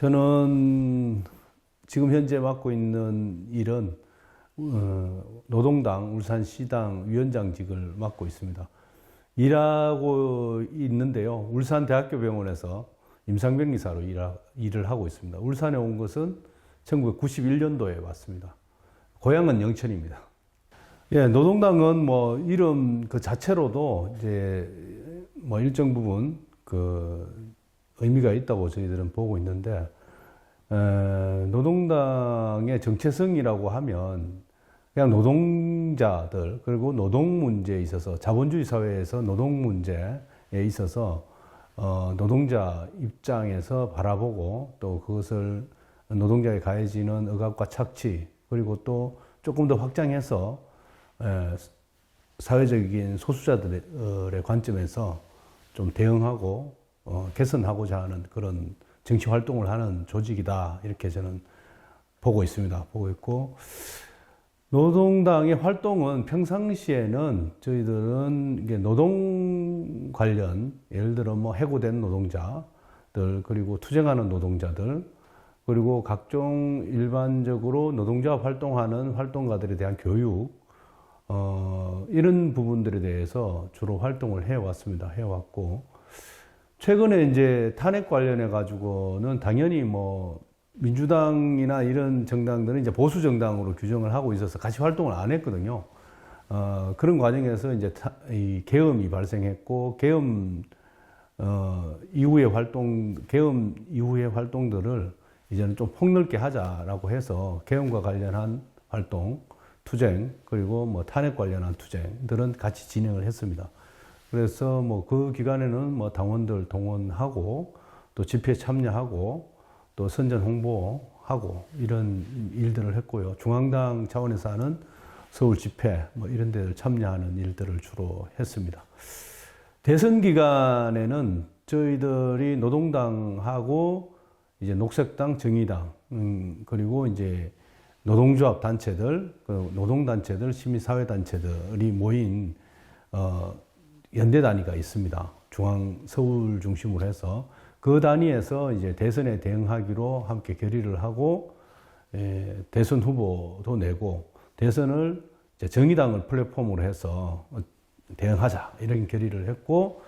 저는 지금 현재 맡고 있는 일은 노동당 울산시당 위원장직을 맡고 있습니다. 일하고 있는데요. 울산대학교병원에서 임상병리사로 일을 하고 있습니다. 울산에 온 것은 1991년도에 왔습니다. 고향은 영천입니다. 예, 노동당은 뭐 이름 그 자체로도 이제 뭐 일정 부분 그 의미가 있다고 저희들은 보고 있는데, 노동당의 정체성이라고 하면 그냥 노동자들, 그리고 노동 문제에 있어서, 자본주의 사회에서 노동 문제에 있어서 노동자 입장에서 바라보고, 또 그것을 노동자에 가해지는 억압과 착취, 그리고 또 조금 더 확장해서 사회적인 소수자들의 관점에서 좀 대응하고 개선하고자 하는 그런 정치 활동을 하는 조직이다, 이렇게 저는 보고 있습니다. 보고 있고, 노동당의 활동은 평상시에는 저희들은 이게 노동 관련, 예를 들어 뭐 해고된 노동자들, 그리고 투쟁하는 노동자들, 그리고 각종 일반적으로 노동자와 활동하는 활동가들에 대한 교육, 이런 부분들에 대해서 주로 활동을 해왔습니다. 해왔고, 최근에 이제 탄핵 관련해 가지고는 당연히 뭐 민주당이나 이런 정당들은 이제 보수 정당으로 규정을 하고 있어서 같이 활동을 안 했거든요. 그런 과정에서 이제 이 계엄이 발생했고, 계엄 이후의 활동들을 이제는 좀 폭넓게 하자라고 해서 계엄과 관련한 활동, 투쟁, 그리고 뭐 탄핵 관련한 투쟁들은 같이 진행을 했습니다. 그래서 뭐 그 기간에는 뭐 당원들 동원하고, 또 집회 참여하고, 또 선전 홍보하고, 이런 일들을 했고요. 중앙당 차원에서 하는 서울 집회 뭐 이런 데를 참여하는 일들을 주로 했습니다. 대선 기간에는 저희들이 노동당하고 이제 녹색당, 정의당, 그리고 이제 노동조합 단체들, 노동단체들, 시민사회단체들이 모인 연대 단위가 있습니다. 중앙 서울 중심으로 해서 그 단위에서 이제 대선에 대응하기로 함께 결의를 하고, 대선 후보도 내고, 대선을 이제 정의당을 플랫폼으로 해서 대응하자, 이런 결의를 했고,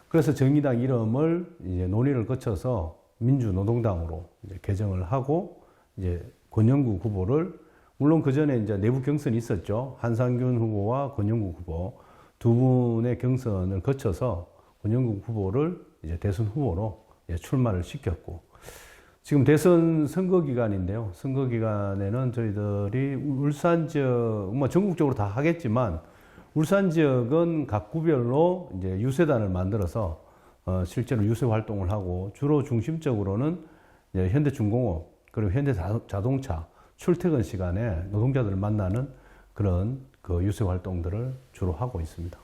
그래서 정의당 이름을 이제 논의를 거쳐서 민주노동당으로 이제 개정을 하고, 이제 권영국 후보를, 물론 그 전에 이제 내부 경선이 있었죠. 한상균 후보와 권영국 후보 두 분의 경선을 거쳐서 권영국 후보를 이제 대선 후보로 이제 출마를 시켰고, 지금 대선 선거 기간인데요. 선거 기간에는 저희들이 울산 지역, 뭐 전국적으로 다 하겠지만, 울산 지역은 각 구별로 이제 유세단을 만들어서 실제로 유세 활동을 하고, 주로 중심적으로는 이제 현대중공업, 그리고 현대자동차 출퇴근 시간에 노동자들을 만나는 그런 그 유세 활동들을 주로 하고 있습니다.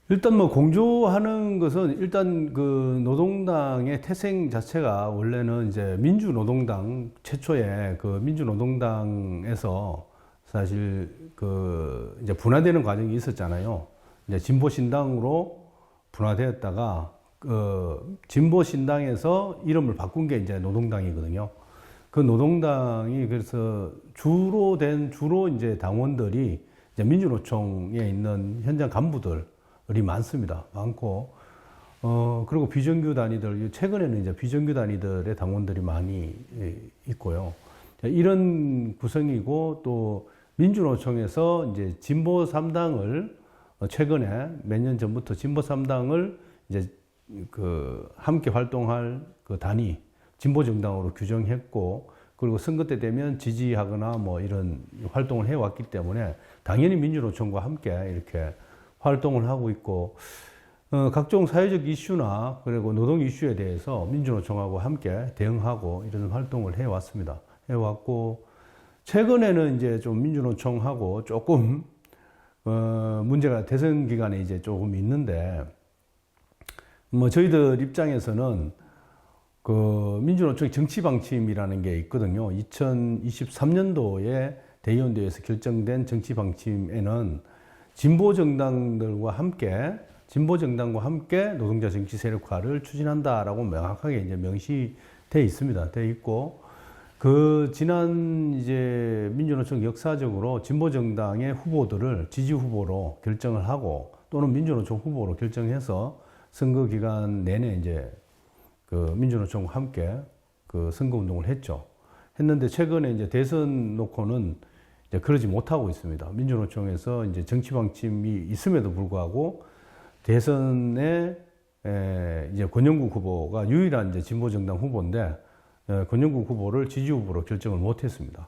일단 뭐 공조하는 것은, 일단 그 노동당의 태생 자체가 원래는 이제 민주노동당, 최초에 그 민주노동당에서 사실 그 이제 분화되는 과정이 있었잖아요. 이제 진보신당으로 분화되었다가 그 진보신당에서 이름을 바꾼 게 이제 노동당이거든요. 그 노동당이 그래서 주로 이제 당원들이 이제 민주노총에 있는 현장 간부들이 많습니다. 많고, 그리고 비정규 단위들, 최근에는 이제 비정규 단위들의 당원들이 많이 있고요. 이런 구성이고, 또 민주노총에서 이제 진보 3당을 최근에 몇 년 전부터 진보 3당을 이제 그 함께 활동할 그 단위, 진보 정당으로 규정했고, 그리고 선거 때 되면 지지하거나 뭐 이런 활동을 해왔기 때문에 당연히 민주노총과 함께 이렇게 활동을 하고 있고, 각종 사회적 이슈나 그리고 노동 이슈에 대해서 민주노총하고 함께 대응하고 이런 활동을 해왔습니다. 해왔고, 최근에는 이제 좀 민주노총하고 조금 문제가 대선 기간에 이제 조금 있는데, 뭐 저희들 입장에서는 그 민주노총의 정치방침이라는 게 있거든요. 2023년도에 대의원대회에서 결정된 정치방침에는 진보정당과 함께 노동자 정치 세력화를 추진한다라고 명확하게 이제 명시 돼 있습니다. 돼 있고, 그 지난 이제 민주노총 역사적으로 진보정당의 후보들을 지지 후보로 결정을 하고 또는 민주노총 후보로 결정해서 선거 기간 내내 이제 그 민주노총과 함께 그 선거 운동을 했는데 최근에 이제 대선 놓고는 이제 그러지 못하고 있습니다. 민주노총에서 이제 정치 방침이 있음에도 불구하고 대선에 이제 권영국 후보가 유일한 이제 진보정당 후보인데 권영국 후보를 지지 후보로 결정을 못했습니다.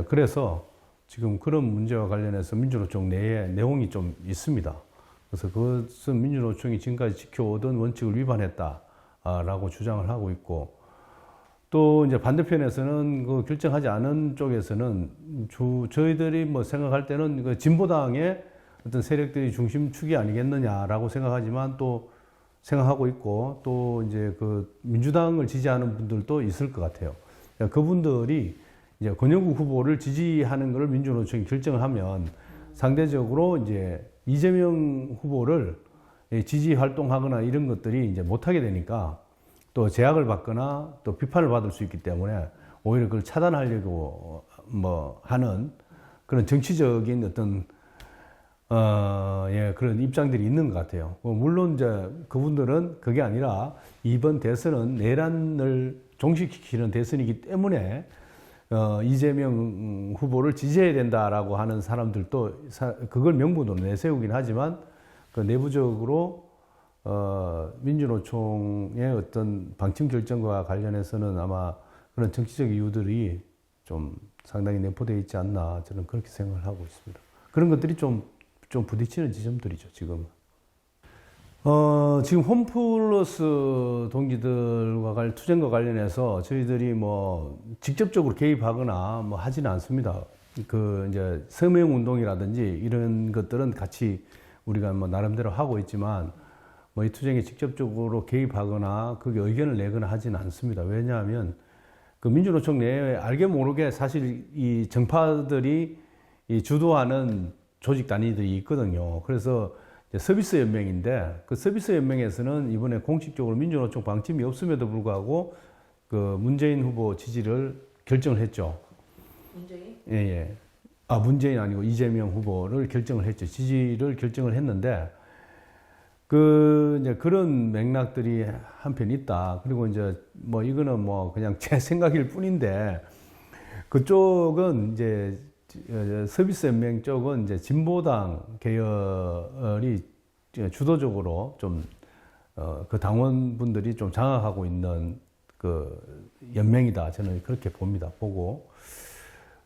그래서 지금 그런 문제와 관련해서 민주노총 내에 내용이 좀 있습니다. 그래서 그것은 민주노총이 지금까지 지켜오던 원칙을 위반했다라고 주장을 하고 있고, 또 이제 반대편에서는 그 결정하지 않은 쪽에서는 저희들이 뭐 생각할 때는 그 진보당의 어떤 세력들이 중심축이 아니겠느냐라고 생각하지만 또 생각하고 있고, 또 이제 그 민주당을 지지하는 분들도 있을 것 같아요. 그분들이 이제 권영국 후보를 지지하는 것을 민주노총이 결정을 하면 상대적으로 이제 이재명 후보를 지지 활동하거나 이런 것들이 이제 못하게 되니까 또 제약을 받거나 또 비판을 받을 수 있기 때문에 오히려 그걸 차단하려고 뭐 하는 그런 정치적인 어떤 그런 입장들이 있는 것 같아요. 물론 이제 그분들은 그게 아니라 이번 대선은 내란을 종식시키는 대선이기 때문에 이재명 후보를 지지해야 된다라고 하는 사람들도 그걸 명분으로 내세우긴 하지만 그 내부적으로 민주노총의 어떤 방침 결정과 관련해서는 아마 그런 정치적 이유들이 좀 상당히 내포되어 있지 않나 저는 그렇게 생각을 하고 있습니다. 그런 것들이 좀 부딪히는 지점들이죠, 지금. 지금 홈플러스 동지들과 투쟁과 관련해서 저희들이 뭐 직접적으로 개입하거나 뭐 하지는 않습니다. 그 이제 서명 운동이라든지 이런 것들은 같이 우리가 뭐 나름대로 하고 있지만 뭐 이 투쟁에 직접적으로 개입하거나 그게 의견을 내거나 하지는 않습니다. 왜냐하면 그 민주노총 내에 알게 모르게 사실 이 정파들이 이 주도하는 조직 단위들이 있거든요. 그래서 서비스 연맹인데 그 서비스 연맹에서는 이번에 공식적으로 민주노총 방침이 없음에도 불구하고 그 문재인 후보 지지를 결정을 했죠. 문재인? 예. 문재인 아니고 이재명 후보를 결정을 했죠. 지지를 결정을 했는데 이제 그런 맥락들이 한편 있다. 그리고 이제 뭐 이거는 뭐 그냥 제 생각일 뿐인데 그쪽은 이제 서비스 연맹 쪽은 이제 진보당 계열이 주도적으로 좀 그 당원분들이 좀 장악하고 있는 그 연맹이다. 저는 그렇게 보고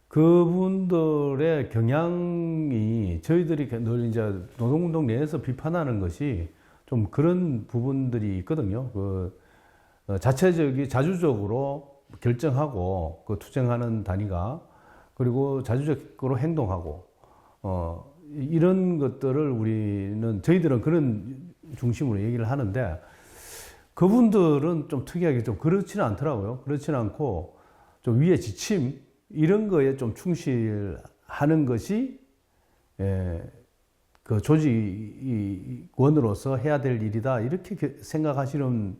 그분들의 경향이 저희들이 늘 이제 노동운동 내에서 비판하는 것이 좀 그런 부분들이 있거든요. 자주적으로 결정하고 그 투쟁하는 단위가 그리고 자주적으로 행동하고 이런 것들을 저희들은 그런 중심으로 얘기를 하는데 그분들은 좀 특이하게 좀 그렇지는 않더라고요. 그렇지는 않고 좀 위의 지침 이런 거에 좀 충실하는 것이 그 조직원으로서 해야 될 일이다 이렇게 생각하시는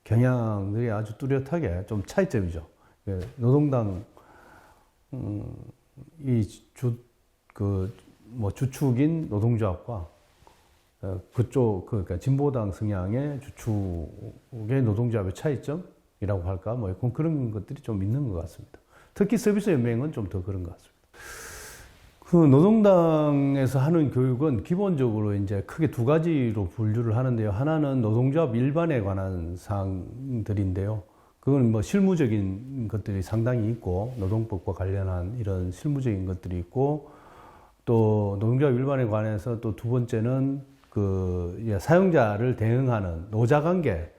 경향들이 아주 뚜렷하게 좀 차이점이죠. 노동당 주축인 노동조합과 그러니까 진보당 성향의 주축의 노동조합의 차이점이라고 할까, 뭐 그런 것들이 좀 있는 것 같습니다. 특히 서비스 연맹은 좀 더 그런 것 같습니다. 그 노동당에서 하는 교육은 기본적으로 이제 크게 두 가지로 분류를 하는데요. 하나는 노동조합 일반에 관한 사항들인데요. 그건 뭐 실무적인 것들이 상당히 있고, 노동법과 관련한 이런 실무적인 것들이 있고, 또 노동조합 일반에 관해서 또 두 번째는 사용자를 대응하는 노자 관계,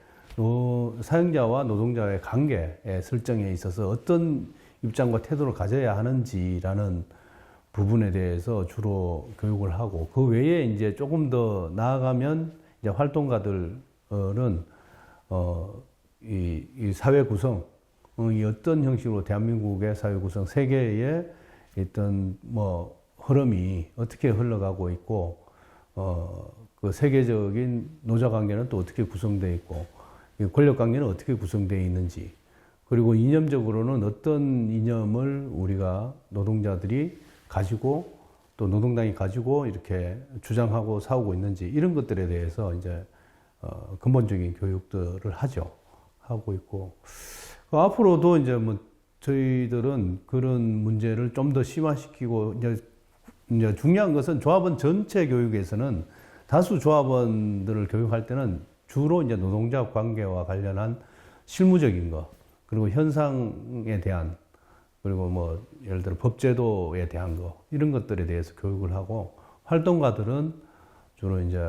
사용자와 노동자의 관계의 설정에 있어서 어떤 입장과 태도를 가져야 하는지라는 부분에 대해서 주로 교육을 하고, 그 외에 이제 조금 더 나아가면 이제 활동가들은 이 사회 구성이 어떤 형식으로 대한민국의 사회 구성, 세계의 어떤 뭐 흐름이 어떻게 흘러가고 있고, 그 세계적인 노자 관계는 또 어떻게 구성되어 있고, 권력 관계는 어떻게 구성되어 있는지, 그리고 이념적으로는 어떤 이념을 우리가 노동자들이 가지고 또 노동당이 가지고 이렇게 주장하고 싸우고 있는지 이런 것들에 대해서 이제 근본적인 교육들을 하고 있고 앞으로도 이제 뭐 저희들은 그런 문제를 좀 더 심화시키고 이제 중요한 것은 조합원 전체 교육에서는 다수 조합원들을 교육할 때는 주로 이제 노동자 관계와 관련한 실무적인 거 그리고 현상에 대한 그리고 뭐 예를 들어 법제도에 대한 거 이런 것들에 대해서 교육을 하고 활동가들은 주로 이제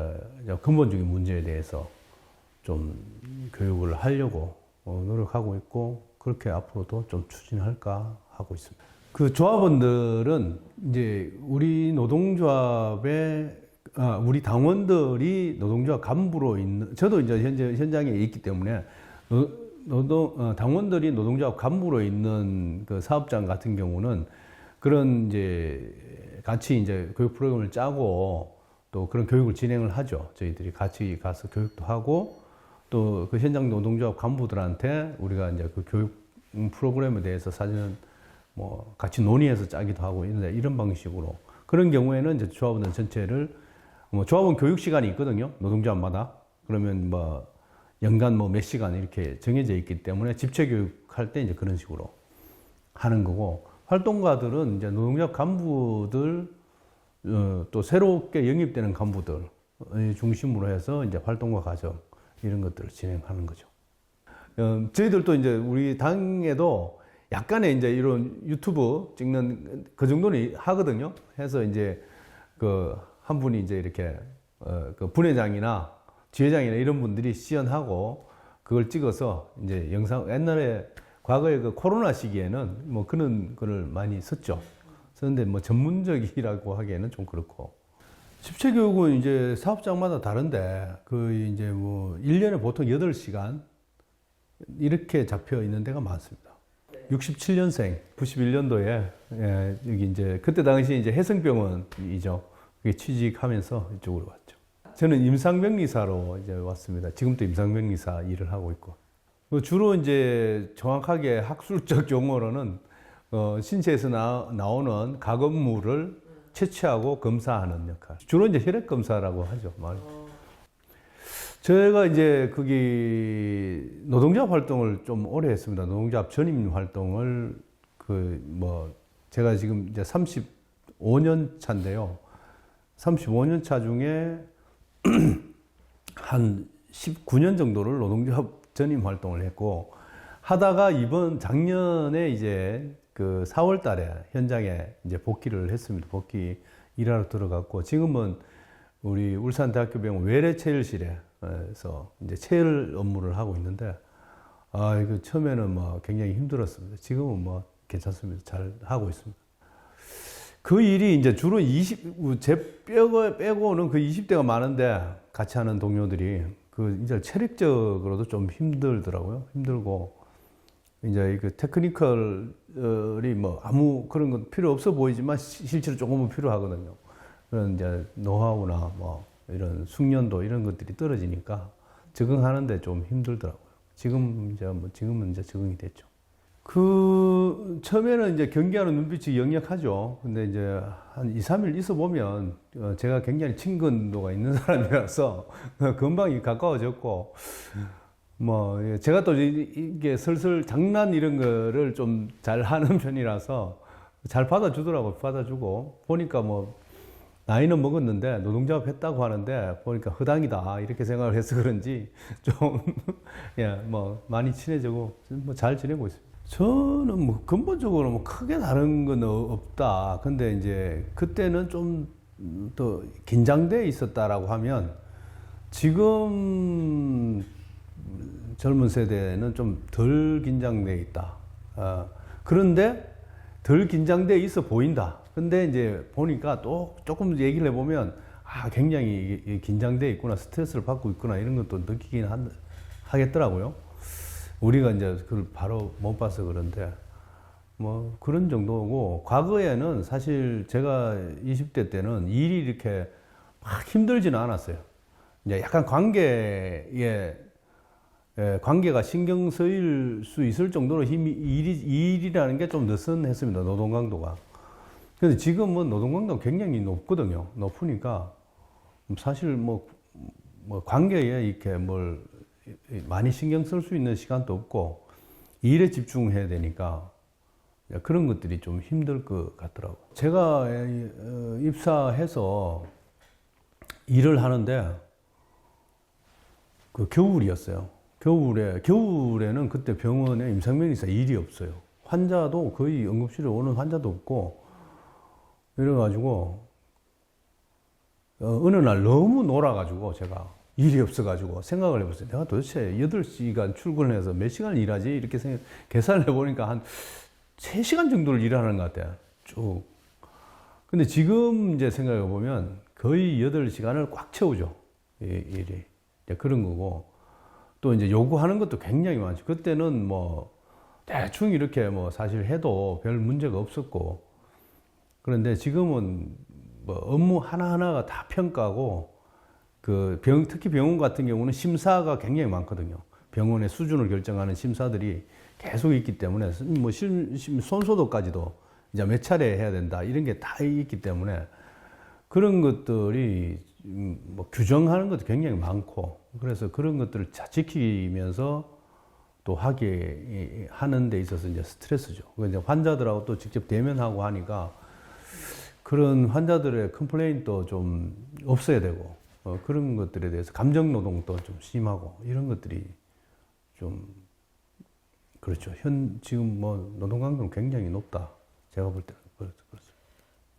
근본적인 문제에 대해서 좀 교육을 하려고 노력하고 있고 그렇게 앞으로도 좀 추진할까 하고 있습니다. 그 조합원들은 이제 우리 노동조합의 우리 당원들이 노동조합 간부로 있는 저도 이제 현장에 있기 때문에 당원들이 노동조합 간부로 있는 그 사업장 같은 경우는 그런 이제 같이 이제 교육 프로그램을 짜고 또 그런 교육을 진행을 하죠. 저희들이 같이 가서 교육도 하고 또 그 현장 노동조합 간부들한테 우리가 이제 그 교육 프로그램에 대해서 사실은 뭐 같이 논의해서 짜기도 하고 이런 방식으로 그런 경우에는 이제 조합원 전체를 뭐 조합원 교육 시간이 있거든요. 노동조합마다 그러면 뭐 연간 뭐 몇 시간 이렇게 정해져 있기 때문에 집체 교육할 때 이제 그런 식으로 하는 거고 활동가들은 이제 노동조합 간부들 또 새롭게 영입되는 간부들 중심으로 해서 이제 활동가 과정 이런 것들을 진행하는 거죠. 저희들도 이제 우리 당에도 약간의 이제 이런 유튜브 찍는 그 정도는 하거든요. 해서 이제 그 한 분이 이제 이렇게 그 분회장이나 지회장이나 이런 분들이 시연하고 그걸 찍어서 이제 영상 옛날에 과거에 그 코로나 시기에는 뭐 그런 거를 많이 썼죠. 썼는데 뭐 전문적이라고 하기에는 좀 그렇고. 집체 교육은 이제 사업장마다 다른데 그 이제 뭐 1년에 보통 8시간 이렇게 잡혀 있는 데가 많습니다. 67년생, 91년도에 예, 여기 이제 그때 당시 이제 해성병원이죠. 그게 취직하면서 이쪽으로 왔죠. 저는 임상병리사로 이제 왔습니다. 지금도 임상병리사 일을 하고 있고. 주로 이제 정확하게 학술적 용어로는 신체에서 나오는 가건물을 채취하고 검사하는 역할. 주로 이제 혈액 검사라고 하죠. 제가 이제 거기 노동조합 활동을 좀 오래 했습니다. 노동조합 전임 활동을 제가 지금 이제 35년 차인데요. 35년 차 중에 한 19년 정도를 노동조합 전임 활동을 했고 하다가 작년에 이제 그 4월 달에 현장에 이제 복귀를 했습니다. 복귀 일하러 들어갔고 지금은 우리 울산대학교병원 외래체열실에서 이제 체열 업무를 하고 있는데 이거 처음에는 뭐 굉장히 힘들었습니다. 지금은 뭐 괜찮습니다. 잘 하고 있습니다. 그 일이 이제 주로 제 빼고는 그 20대가 많은데 같이 하는 동료들이 그 이제 체력적으로도 좀 힘들더라고요. 힘들고 이제 그 테크니컬이 뭐 아무 그런 건 필요 없어 보이지만 실제로 조금은 필요하거든요. 그런 이제 노하우나 뭐 이런 숙련도 이런 것들이 떨어지니까 적응하는데 좀 힘들더라고요. 지금은 이제 적응이 됐죠. 처음에는 이제 경계하는 눈빛이 역력하죠. 근데 이제 한 2, 3일 있어 보면 제가 굉장히 친근도가 있는 사람이라서 금방 가까워졌고, 뭐, 제가 또 이게 슬슬 장난 이런 거를 좀 잘 하는 편이라서 잘 받아주더라고요. 받아주고. 보니까 뭐, 나이는 먹었는데 노동조합 했다고 하는데 보니까 허당이다. 이렇게 생각을 해서 그런지 좀, 예, 뭐, 많이 친해지고 뭐 잘 지내고 있습니다. 저는 뭐 근본적으로 뭐 크게 다른 건 없다. 근데 이제 그때는 좀 더 긴장돼 있었다라고 하면 지금 젊은 세대는 좀 덜 긴장돼 있다. 그런데 덜 긴장돼 있어 보인다. 근데 이제 보니까 또 조금 얘기를 해보면 굉장히 긴장돼 있구나. 스트레스를 받고 있구나. 이런 것도 느끼긴 하겠더라고요. 우리가 이제 그걸 바로 못 봐서 그런데, 뭐, 그런 정도고, 과거에는 사실 제가 20대 때는 일이 이렇게 막 힘들지는 않았어요. 이제 약간 관계에 관계가 신경 쓰일 수 있을 정도로 일이라는 게 좀 느슨했습니다. 노동 강도가. 근데 지금은 노동 강도가 굉장히 높거든요. 높으니까 사실 뭐 관계에 이렇게 뭘 많이 신경 쓸 수 있는 시간도 없고 일에 집중해야 되니까 그런 것들이 좀 힘들 것 같더라고요. 제가 입사해서 일을 하는데 그 겨울이었어요. 겨울에는 그때 병원에 임상병리사 일이 없어요. 환자도 거의 응급실에 오는 환자도 없고 이래가지고 어느 날 너무 놀아가지고 제가 일이 없어가지고 생각을 해봤어요. 내가 도대체 8시간 출근해서 몇 시간을 일하지? 이렇게 계산을 해보니까 한 3시간 정도를 일하는 것 같아요. 쭉. 근데 지금 이제 생각해보면 거의 8시간을 꽉 채우죠. 일이. 그런 거고. 또 이제 요구하는 것도 굉장히 많죠. 그때는 뭐 대충 이렇게 뭐 사실 해도 별 문제가 없었고. 그런데 지금은 뭐 업무 하나하나가 다 평가고 특히 병원 같은 경우는 심사가 굉장히 많거든요. 병원의 수준을 결정하는 심사들이 계속 있기 때문에 뭐 손소독까지도 이제 몇 차례 해야 된다 이런 게 다 있기 때문에 그런 것들이 뭐 규정하는 것도 굉장히 많고 그래서 그런 것들을 지키면서 또 하는 데 있어서 이제 스트레스죠. 이제 환자들하고 또 직접 대면하고 하니까 그런 환자들의 컴플레인도 좀 없어야 되고 그런 것들에 대해서 감정 노동도 좀 심하고 이런 것들이 좀 그렇죠. 지금 뭐 노동 강도는 굉장히 높다. 제가 볼 때는 그렇습니다.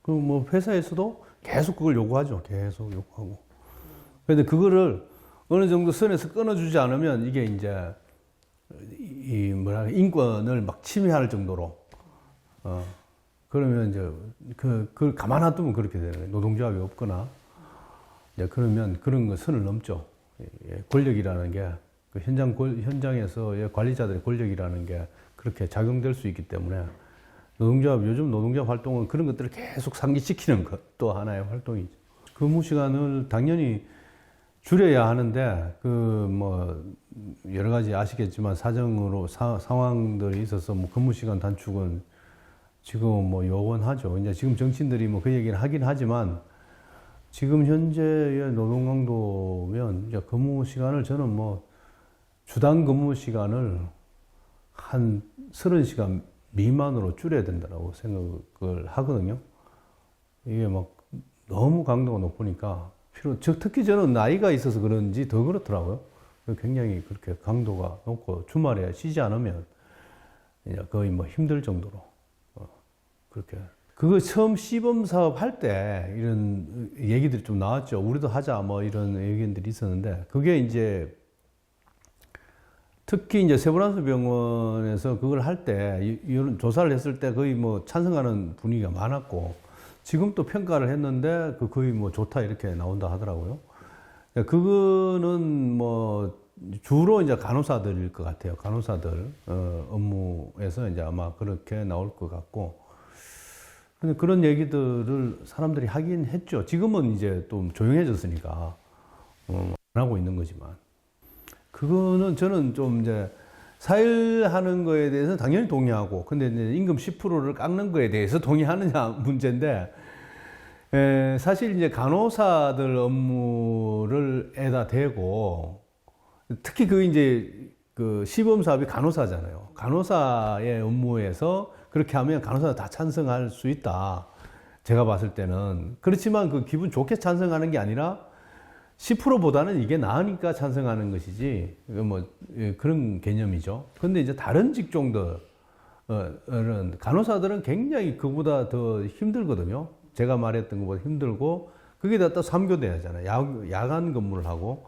그리고 뭐 회사에서도 계속 그걸 요구하죠. 계속 요구하고. 그런데 그거를 어느 정도 선에서 끊어주지 않으면 이게 이제 인권을 막 침해할 정도로 그러면 이제 그걸 가만 놔두면 그렇게 되는 거예요. 노동조합이 없거나 그러면 그런 거 선을 넘죠. 권력이라는 게 그 현장에서의 관리자들의 권력이라는 게 그렇게 작용될 수 있기 때문에 요즘 노동조합 활동은 그런 것들을 계속 상기시키는 것도 하나의 활동이죠. 근무 시간을 당연히 줄여야 하는데 뭐 여러 가지 아시겠지만 사정으로 상황들이 있어서 뭐 근무 시간 단축은 지금 뭐 요원하죠. 이제 지금 정치인들이 뭐 그 얘기를 하긴 하지만 지금 현재의 노동 강도면 이제 근무 시간을 저는 뭐 주당 근무 시간을 한 30시간 미만으로 줄여야 된다고 생각을 하거든요. 이게 막 너무 강도가 높으니까 특히 저는 나이가 있어서 그런지 더 그렇더라고요. 굉장히 그렇게 강도가 높고 주말에 쉬지 않으면 거의 뭐 힘들 정도로 그렇게. 그거 처음 시범 사업 할 때 이런 얘기들이 좀 나왔죠. 우리도 하자 뭐 이런 의견들이 있었는데 그게 이제 특히 이제 세브란스 병원에서 그걸 할 때 이런 조사를 했을 때 거의 뭐 찬성하는 분위기가 많았고 지금 또 평가를 했는데 거의 뭐 좋다 이렇게 나온다 하더라고요. 그거는 뭐 주로 이제 간호사들일 것 같아요. 간호사들 업무에서 이제 아마 그렇게 나올 것 같고. 근데 그런 얘기들을 사람들이 하긴 했죠. 지금은 이제 좀 조용해졌으니까 안 하고 있는 거지만. 그거는 저는 좀 이제 사일하는 거에 대해서 당연히 동의하고, 근데 이제 임금 10%를 깎는 거에 대해서 동의하느냐 문제인데, 사실 이제 간호사들 업무를 에다 대고, 특히 그 시범 사업이 간호사잖아요. 간호사의 업무에서 그렇게 하면 간호사가 다 찬성할 수 있다. 제가 봤을 때는. 그렇지만 그 기분 좋게 찬성하는 게 아니라 10%보다는 이게 나으니까 찬성하는 것이지, 뭐, 그런 개념이죠. 근데 이제 다른 직종들은, 간호사들은 굉장히 그보다 더 힘들거든요. 제가 말했던 것보다 힘들고, 그게 다 또 3교대 하잖아요. 야간 근무를 하고,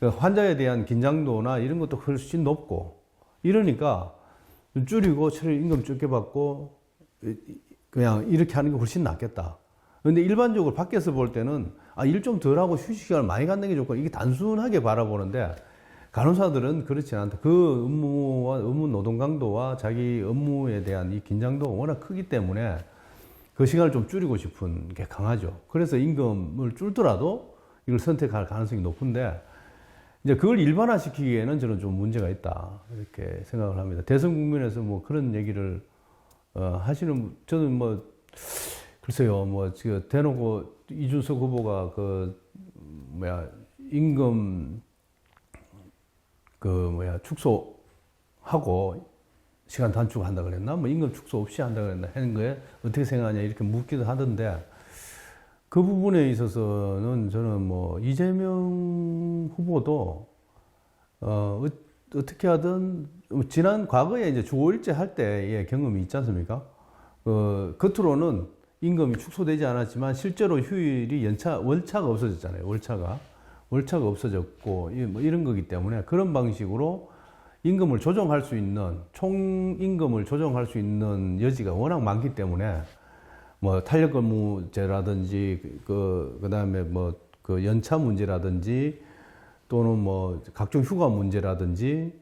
환자에 대한 긴장도나 이런 것도 훨씬 높고, 이러니까 줄이고, 임금 적게 받고, 그냥 이렇게 하는 게 훨씬 낫겠다. 근데 일반적으로 밖에서 볼 때는 일 좀 덜하고 휴식 시간을 많이 갖는 게 좋고 이게 단순하게 바라보는데 간호사들은 그렇지 않다. 그 업무 노동 강도와 자기 업무에 대한 이 긴장도가 워낙 크기 때문에 그 시간을 좀 줄이고 싶은 게 강하죠. 그래서 임금을 줄더라도 이걸 선택할 가능성이 높은데 이제 그걸 일반화시키기에는 저는 좀 문제가 있다 이렇게 생각을 합니다. 대선 국면에서 뭐 그런 얘기를 하시는 저는 뭐 글쎄요 뭐 지금 대놓고 이준석 후보가 그 뭐야 임금 그 뭐야 축소하고 시간 단축한다 그랬나 뭐 임금 축소 없이 한다 그랬나 하는 거에 어떻게 생각하냐 이렇게 묻기도 하던데 그 부분에 있어서는 저는 뭐 이재명 후보도 어떻게 하든 지난 과거에 이제 주 5일제 할 때의 경험이 있지 않습니까? 겉으로는 임금이 축소되지 않았지만 실제로 휴일이 월차가 없어졌잖아요. 월차가 없어졌고 뭐 이런 거기 때문에 그런 방식으로 임금을 조정할 수 있는 총 임금을 조정할 수 있는 여지가 워낙 많기 때문에 뭐 탄력근무제라든지 그다음에 뭐 그 연차 문제라든지 또는 뭐 각종 휴가 문제라든지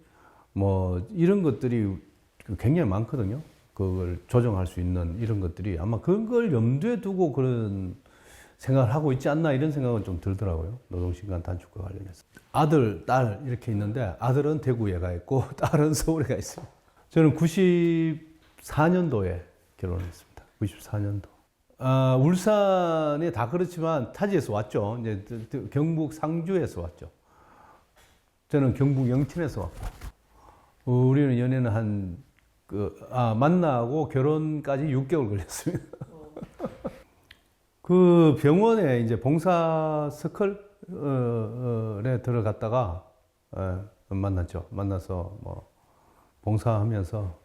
뭐 이런 것들이 굉장히 많거든요. 그걸 조정할 수 있는 이런 것들이 아마 그걸 염두에 두고 그런 생각을 하고 있지 않나 이런 생각은 좀 들더라고요. 노동시간 단축과 관련해서. 아들, 딸 이렇게 있는데 아들은 대구에 가 있고 딸은 서울에 가 있습니다. 저는 94년도에 결혼했습니다. 94년도. 울산에 다 그렇지만 타지에서 왔죠. 이제 경북 상주에서 왔죠. 저는 경북 영천에서 왔고. 우리는 연애는 만나고 결혼까지 6개월 걸렸습니다. 그 병원에 이제 봉사 서클에 들어갔다가 만났죠. 만나서 뭐 봉사하면서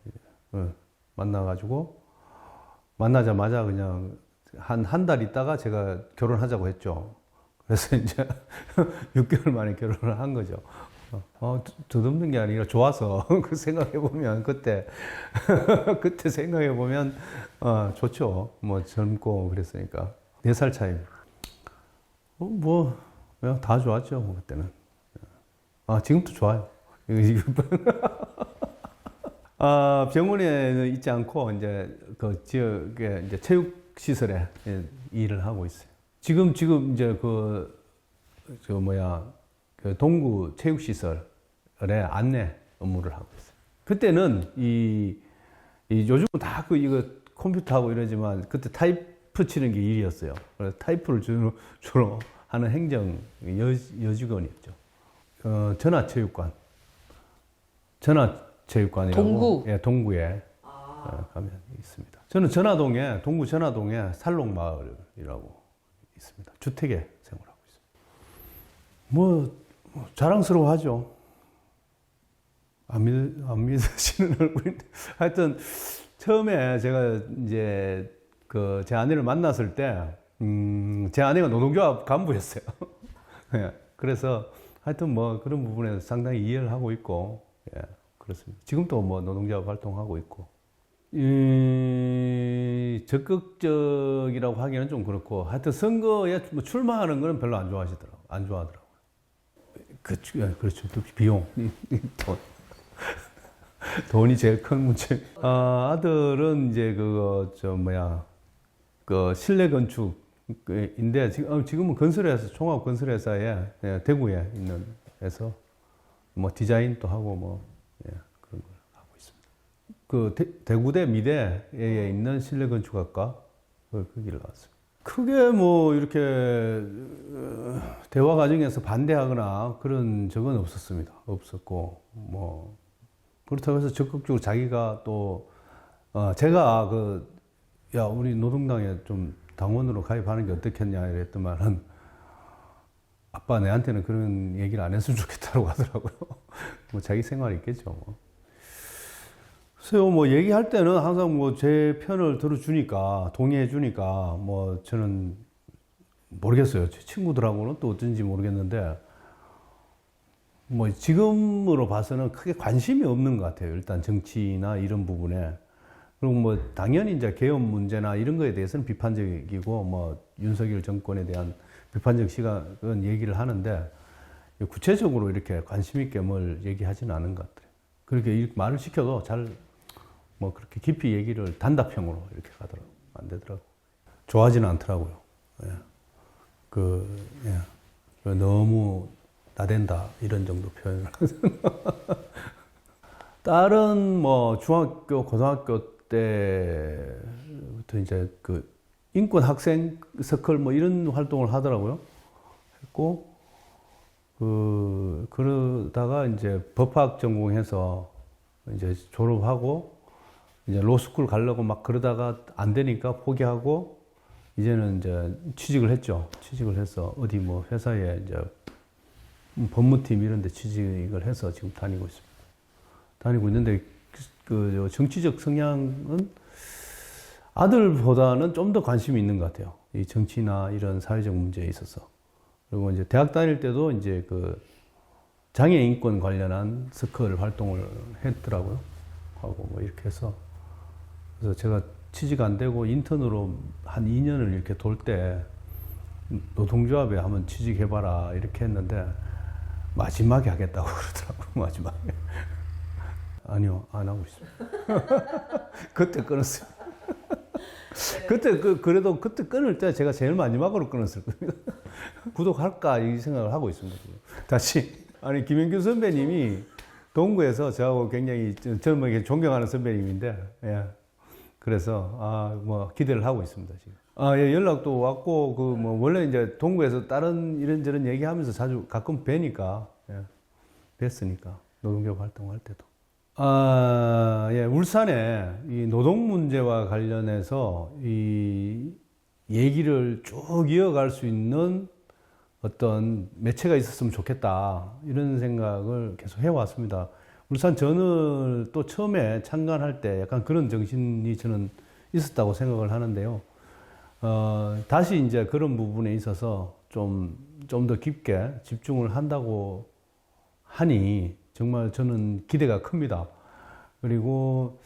만나가지고 만나자마자 그냥 한 달 있다가 제가 결혼하자고 했죠. 그래서 이제 6개월 만에 결혼을 한 거죠. 더듬는 게 아니라 좋아서 그 생각해보면 그때 생각해보면 좋죠. 뭐 젊고 그랬으니까 4살 차이. 뭐 다 좋았죠. 뭐 그때는. 지금도 좋아요. 병원에는 있지 않고 이제 그 지역에 이제 체육 시설에 일을 하고 있어요. 지금 이제 그 동구 체육 시설에 안내 업무를 하고 있어요. 그때는 요즘은 다 이거 컴퓨터하고 이러지만 그때 타이프 치는 게 일이었어요. 그래서 타이프를 주로 하는 행정 여직원이었죠. 전화체육관이라고. 동구? 예, 동구에 가면 있습니다. 저는 동구 전화동에 살롱마을이라고 있습니다. 주택에 생활하고 있습니다. 뭐 자랑스러워하죠. 안 믿으시는 얼굴인데. 하여튼 처음에 제가 이제 제 아내를 만났을 때 제 아내가 노동조합 간부였어요. 그래서 하여튼 뭐 그런 부분에서 상당히 이해를 하고 있고, 예, 그렇습니다. 지금도 뭐 노동조합 활동하고 있고. 적극적이라고 하기는 좀 그렇고, 하여튼 선거에 뭐 출마하는 거는 별로 안 좋아하더라고요. 그렇죠. 비용. 돈이 제일 큰 문제. 아들은 이제 실내 건축인데, 지금은 종합 건설회사에, 대구에 있는 회사, 뭐 디자인도 하고 뭐, 그런 걸 하고 있습니다. 대구대 미대에 있는 실내 건축학과, 거기를 나왔습니다. 크게 뭐 이렇게 대화 과정에서 반대하거나 그런 적은 없었고, 뭐, 그렇다고 해서 적극적으로 자기가 또, 제가 우리 노동당에 좀 당원으로 가입하는 게 어떻겠냐 이랬더만은, 아빠 내한테는 그런 얘기를 안 했으면 좋겠다고 하더라고요. 뭐 자기 생활이 있겠죠. 뭐. 글쎄요, 뭐 얘기할 때는 항상 뭐 제 편을 들어주니까, 동의해주니까, 뭐 저는 모르겠어요. 제 친구들하고는 또 어쩐지 모르겠는데, 뭐 지금으로 봐서는 크게 관심이 없는 것 같아요. 일단 정치나 이런 부분에. 그리고 뭐 당연히 이제 개헌 문제나 이런 거에 대해서는 비판적이고, 뭐 윤석열 정권에 대한 비판적 시각은 얘기를 하는데, 구체적으로 이렇게 관심 있게 뭘 얘기하지는 않은 것 같아요. 그렇게 말을 시켜도 뭐 그렇게 깊이 얘기를 단답형으로 이렇게 가더라고요. 안 되더라고요. 좋아하지는 않더라고요. 예. 너무 나댄다 이런 정도 표현을 다른 뭐 중학교, 고등학교 때부터 이제 그 인권 학생 서클 뭐 이런 활동을 하더라고요. 했고 그러다가 이제 법학 전공해서 이제 졸업하고 이제 로스쿨 가려고 막 그러다가 안 되니까 포기하고 이제는 이제 취직을 했죠. 취직을 해서 어디 뭐 회사에 이제 법무팀 이런 데 취직을 해서 지금 다니고 있습니다. 다니고 있는데 그 정치적 성향은 아들보다는 좀 더 관심이 있는 것 같아요. 이 정치나 이런 사회적 문제에 있어서. 그리고 이제 대학 다닐 때도 이제 그 장애 인권 관련한 서클 활동을 했더라고요. 하고 뭐 이렇게 해서. 그래서 제가 취직 안 되고 인턴으로 한 2년을 이렇게 돌 때 노동조합에 한번 취직해봐라 이렇게 했는데 마지막에 하겠다고 그러더라고요. 마지막에. 아니요, 안 하고 있습니다. 그때 끊었어요. 그때 그래도 그때 끊을 때 제가 제일 마지막으로 끊었을 겁니다. 구독할까 이 생각을 하고 있습니다. 다시 아니 김영규 선배님이 동구에서 저하고 굉장히 저는 존경하는 선배님인데 예. 그래서 뭐 기대를 하고 있습니다 지금. 예, 연락도 왔고 그 뭐 원래 이제 동구에서 다른 이런저런 얘기하면서 자주 가끔 뵈니까 예. 뵀으니까 노동조합 활동할 때도. 예, 울산에 이 노동 문제와 관련해서 이 얘기를 쭉 이어갈 수 있는 어떤 매체가 있었으면 좋겠다 이런 생각을 계속 해왔습니다. 울산전을 또 처음에 창간할 때 약간 그런 정신이 저는 있었다고 생각을 하는데요. 다시 이제 그런 부분에 있어서 좀 더 깊게 집중을 한다고 하니 정말 저는 기대가 큽니다. 그리고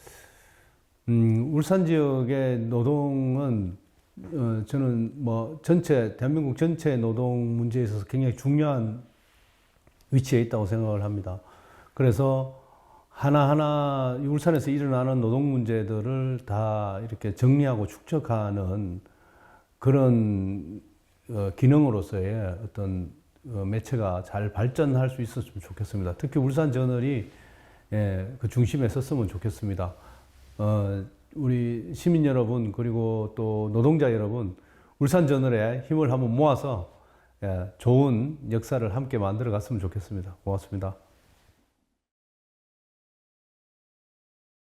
울산 지역의 노동은 저는 뭐 대한민국 전체 노동 문제에 있어서 굉장히 중요한 위치에 있다고 생각을 합니다. 그래서 하나하나 울산에서 일어나는 노동 문제들을 다 이렇게 정리하고 축적하는 그런 기능으로서의 어떤 매체가 잘 발전할 수 있었으면 좋겠습니다. 특히 울산저널이 그 중심에 섰으면 좋겠습니다. 우리 시민 여러분 그리고 또 노동자 여러분 울산저널에 힘을 한번 모아서 좋은 역사를 함께 만들어 갔으면 좋겠습니다. 고맙습니다.